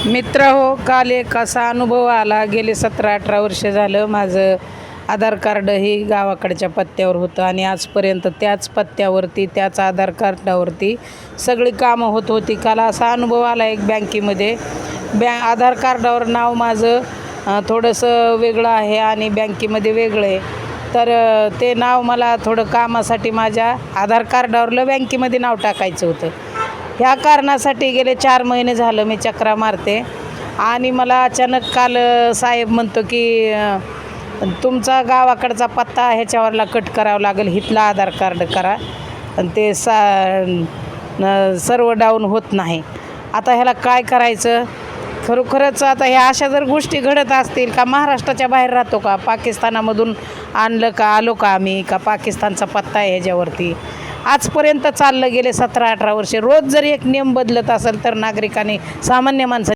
मित्र हो, काल एक असा अनुभव आला. गेले 17-18 वर्ष झालं माझं आधार कार्ड ही गावाकडच्या पत्त्यावर होतं आणि आजपर्यंत त्याच पत्त्यावरती, त्याच आधार कार्डावरती सगळी कामं होत होती. काल असा अनुभव आला एक बँकेमध्ये. आधार कार्डावर नाव माझं थोडंसं वेगळं आहे आणि बँकेमध्ये वेगळं आहे. तर ते नाव मला थोडं कामासाठी माझ्या आधार कार्डावरलं बँकेमध्ये नाव टाकायचं होतं. ह्या कारणासाठी गेले 4 महिने झालं मी चक्रा मारते आणि मला अचानक काल साहेब म्हणतो की तुमचा गावाकडचा पत्ता ह्याच्यावरला कट करावा लागेल, इथला आधार कार्ड करा आणि ते सर्व डाऊन होत नाही. आता ह्याला काय करायचं? खरोखरच आता ह्या अशा जर गोष्टी घडत असतील का महाराष्ट्राच्या बाहेर राहतो का, पाकिस्तानामधून आणलं का, आलो का आम्ही, का पाकिस्तानचा पत्ता आहे ह्याच्यावरती आजपर्यंत चाललं गेले 17-18 वर्षे. रोज जर एक नियम बदलत असेल तर नागरिकांनी, सामान्य माणसाने